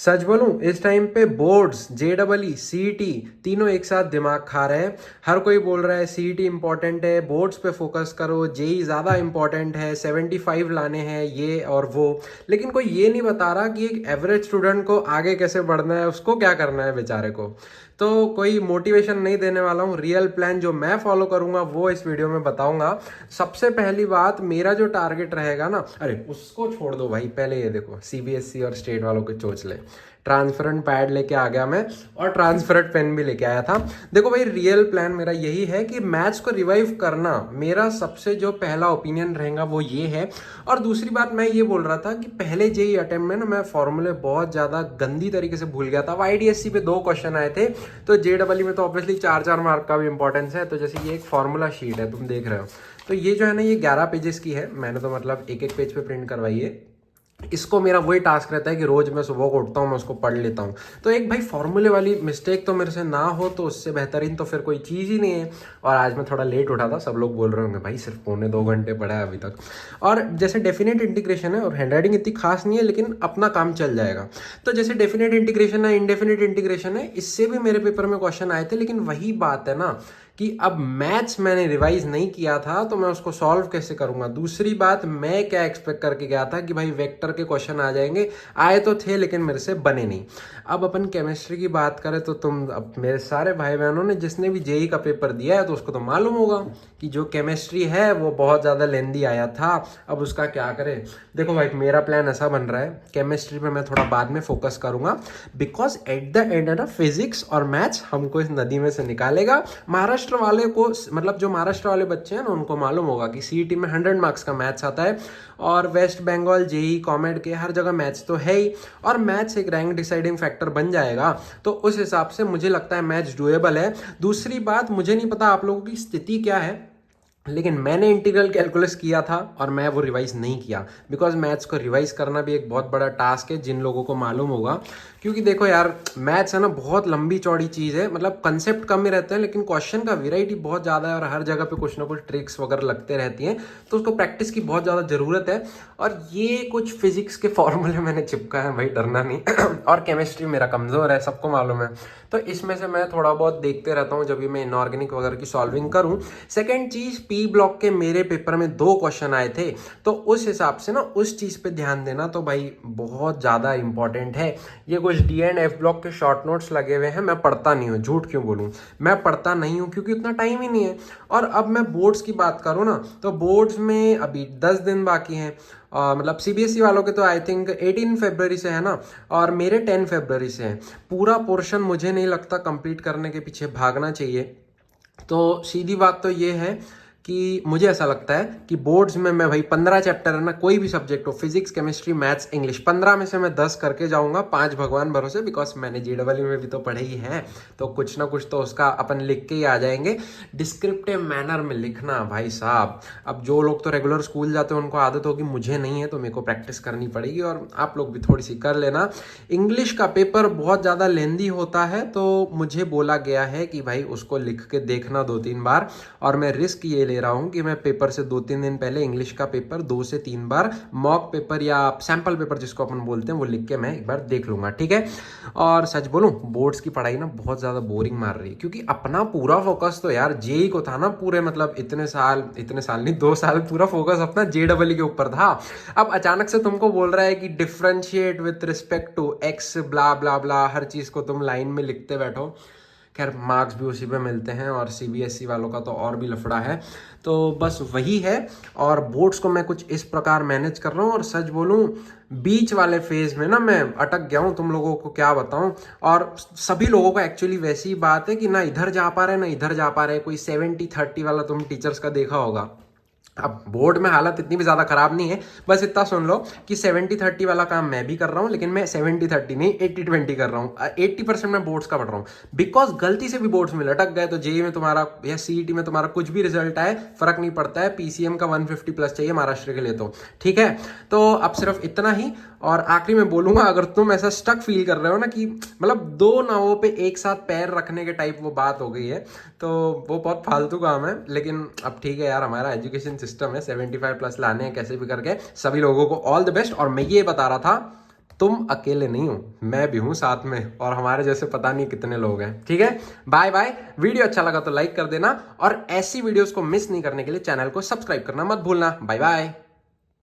सच बोलूं, इस टाइम पे बोर्ड्स, जेडबलई, सीईटी तीनों एक साथ दिमाग खा रहे हैं। हर कोई बोल रहा है सीईटी इंपॉर्टेंट है, बोर्ड्स पे फोकस करो, जेई ज़्यादा इंपॉर्टेंट है, 75 लाने हैं ये और वो। लेकिन कोई ये नहीं बता रहा कि एक एवरेज स्टूडेंट को आगे कैसे बढ़ना है, उसको क्या करना है बेचारे को। तो कोई मोटिवेशन नहीं देने वाला हूँ। रियल प्लान जो मैं फॉलो करूंगा वो इस वीडियो में बताऊंगा। सबसे पहली बात, मेरा जो टारगेट रहेगा ना, अरे उसको छोड़ दो भाई, पहले ये देखो सीबीएसई और स्टेट वालों के चोचले। ट्रांसपेरेंट पैड लेके आ गया मैं, और ट्रांसपेरेंट पेन भी लेके आया था। देखो भाई, रियल प्लान मेरा यही है कि मैथ्स को रिवाइव करना मेरा सबसे जो पहला ओपिनियन रहेगा वो ये है। और दूसरी बात मैं ये बोल रहा था कि पहले जेई अटेम्प्ट में ना मैं फॉर्मूले बहुत ज़्यादा गंदी तरीके से भूल गया था। आईडीएससी पे 2 क्वेश्चन आए थे, तो जेडबलई में तो ऑब्वियसली 4-4 मार्क का भी इंपॉर्टेंस है। तो जैसे ये एक फॉर्मूला शीट है, तुम देख रहे हो, तो ये जो है ना, ये 11 पेजेस की है। मैंने तो मतलब एक एक पेज पे प्रिंट करवाई है। इसको मेरा वही टास्क रहता है कि रोज मैं सुबह को उठता हूँ, मैं उसको पढ़ लेता हूँ। तो एक भाई फॉर्मूले वाली मिस्टेक तो मेरे से ना हो, तो उससे बेहतरीन तो फिर कोई चीज़ ही नहीं है। और आज मैं थोड़ा लेट उठा था, सब लोग बोल रहे होंगे भाई सिर्फ 1.25 घंटे पढ़ा है अभी तक। और जैसे डेफिनेट इंटीग्रेशन है, और हैंडराइटिंग इतनी खास नहीं है, लेकिन अपना काम चल जाएगा। तो जैसे डेफिनेट इंटीग्रेशन है, इंडेफिनेट इंटीग्रेशन है, इससे भी मेरे पेपर में क्वेश्चन आए थे। लेकिन वही बात है ना कि अब मैथ्स मैंने रिवाइज नहीं किया था, तो मैं उसको सॉल्व कैसे करूंगा। दूसरी बात, मैं क्या एक्सपेक्ट करके गया था कि भाई वेक्टर के क्वेश्चन आ जाएंगे, आए तो थे लेकिन मेरे से बने नहीं। अब अपन केमिस्ट्री की बात करें तो तुम, अब मेरे सारे भाई बहनों ने जिसने भी जेई का पेपर दिया है तो उसको तो मालूम होगा कि जो केमिस्ट्री है वो बहुत ज़्यादा लेंदी आया था। अब उसका क्या करें। देखो भाई, मेरा प्लान ऐसा बन रहा है, केमिस्ट्री पे मैं थोड़ा बाद में फोकस करूंगा, बिकॉज एट द एंड है ना, फिजिक्स और मैथ्स हमको इस नदी में से निकालेगा। महाराष्ट्र वाले को, मतलब जो महाराष्ट्र वाले बच्चे हैं ना, उनको मालूम होगा कि सीईटी में 100 मार्क्स का मैथ्स आता है, और वेस्ट बंगाल, जेई, कॉमेड के हर जगह मैथ्स तो है ही, और मैथ्स एक रैंक डिसाइडिंग फैक्टर बन जाएगा। तो उस हिसाब से मुझे लगता है मैथ्स डुएबल है। दूसरी बात, मुझे नहीं पता आप लोगों की स्थिति क्या है, लेकिन मैंने इंटीग्रल कैलकुलस किया था और मैं वो रिवाइज नहीं किया, बिकॉज मैथ्स को रिवाइज करना भी एक बहुत बड़ा टास्क है, जिन लोगों को मालूम होगा। क्योंकि देखो यार, मैथ्स है ना, बहुत लंबी चौड़ी चीज़ है। मतलब कंसेप्ट कम ही रहते हैं, लेकिन क्वेश्चन का वैरायटी बहुत ज़्यादा है, और हर जगह पे कुछ ना कुछ ट्रिक्स वगैरह लगते रहती हैं, तो उसको प्रैक्टिस की बहुत ज़्यादा ज़रूरत है। और ये कुछ फिजिक्स के फॉर्मूले मैंने चिपका है भाई, डरना नहीं। और केमिस्ट्री मेरा कमज़ोर है, सबको मालूम है। तो इसमें से मैं थोड़ा बहुत देखते रहता हूँ जब भी मैं इनऑर्गेनिक वगैरह की सॉल्विंग करूँ। सेकेंड चीज़, पी ब्लॉक के मेरे पेपर में 2 क्वेश्चन आए थे, तो उस हिसाब से ना उस चीज़ पे ध्यान देना तो भाई बहुत ज़्यादा इंपॉर्टेंट है। ये कुछ डी एंड एफ ब्लॉक के शॉर्ट नोट्स लगे हुए हैं, मैं पढ़ता नहीं हूँ, झूठ क्यों बोलूँ, मैं पढ़ता नहीं हूँ क्योंकि उतना टाइम ही नहीं है। और अब मैं बोर्ड्स की बात करूँ ना, तो बोर्ड्स में अभी 10 दिन बाकी हैं। मतलब सीबीएसई वालों के तो आई थिंक 18 फरवरी से है ना, और मेरे 10 फरवरी से है। पूरा पोर्शन मुझे नहीं लगता कंप्लीट करने के पीछे भागना चाहिए। तो सीधी बात तो ये है कि मुझे ऐसा लगता है कि बोर्ड्स में मैं भाई 15 चैप्टर है ना, कोई भी सब्जेक्ट हो, फिजिक्स, केमिस्ट्री, मैथ्स, इंग्लिश, 15 में से मैं 10 करके जाऊंगा, 5 भगवान भरोसे, बिकॉज मैंने जेडबलई में भी तो पढ़े ही है, तो कुछ ना कुछ तो उसका अपन लिख के ही आ जाएंगे। डिस्क्रिप्टिव मैनर में लिखना भाई साहब, अब जो लोग तो रेगुलर स्कूल जाते हैं उनको आदत होगी, मुझे नहीं है, तो मेरे को प्रैक्टिस करनी पड़ेगी, और आप लोग भी थोड़ी सी कर लेना। इंग्लिश का पेपर बहुत ज़्यादा लेंदी होता है, तो मुझे बोला गया है कि भाई उसको लिख के देखना 2-3 बार, और मैं रिस्क ये ले रहा हूं कि मैं पेपर से 2-3 दिन पहले इंग्लिश का पेपर 2 से 3 बार मॉक पेपर या सैंपल पेपर जिसको अपन बोलते हैं वो लिख के मैं एक बार देख लूंगा, ठीक है। और सच बोलूं, बोर्ड्स की पढ़ाई ना बहुत ज्यादा बोरिंग मार रही है, क्योंकि अपना पूरा फोकस तो यार जेई को था ना, पूरे मतलब इतने साल नहीं, 2 साल पूरा फोकस अपना जेडबलई के ऊपर था। अब अचानक से तुमको बोल रहा है कि differentiate with respect to x, blah blah blah, हर चीज को तुम लाइन में लिखते बैठो। खैर मार्क्स भी उसी पे मिलते हैं, और सीबीएसई वालों का तो और भी लफड़ा है। तो बस वही है, और बोर्ड्स को मैं कुछ इस प्रकार मैनेज कर रहा हूँ। और सच बोलूँ, बीच वाले फेज में ना मैं अटक गया हूँ, तुम लोगों को क्या बताऊँ। और सभी लोगों को एक्चुअली वैसी बात है कि ना इधर जा पा रहे ना इधर जा पा रहे। कोई 70-30 वाला तुम टीचर्स का देखा होगा। अब बोर्ड में हालत इतनी भी ज्यादा खराब नहीं है, बस इतना सुन लो कि 70-30 वाला काम मैं भी कर रहा हूं, लेकिन मैं 70-30 नहीं 80-20 कर रहा हूं। 80% मैं बोर्ड्स का पढ़ रहा हूं, बिकॉज गलती से भी बोर्ड्स में लटक गए तो जेई में तुम्हारा या सीईटी में तुम्हारा कुछ भी रिजल्ट आए फर्क नहीं पड़ता है। पीसीएम का 150 प्लस चाहिए महाराष्ट्र के लिए, तो ठीक है। तो अब सिर्फ इतना ही। और आखिरी में बोलूंगा, अगर तुम ऐसा स्टक फील कर रहे हो ना कि मतलब 2 नावों पे एक साथ पैर रखने के टाइप वो बात हो गई है, तो वो बहुत फालतू काम है। लेकिन अब ठीक है यार, हमारा एजुकेशन सिस्टम है, 75 प्लस लाने हैं कैसे भी करके। सभी लोगों को ऑल द बेस्ट। और मैं ये बता रहा था, तुम अकेले नहीं हो, मैं भी हूं साथ में, और हमारे जैसे पता नहीं कितने लोग हैं। ठीक है, बाय बाय। वीडियो अच्छा लगा तो लाइक कर देना, और ऐसी वीडियोस को मिस नहीं करने के लिए चैनल को सब्सक्राइब करना मत भूलना। Bye bye.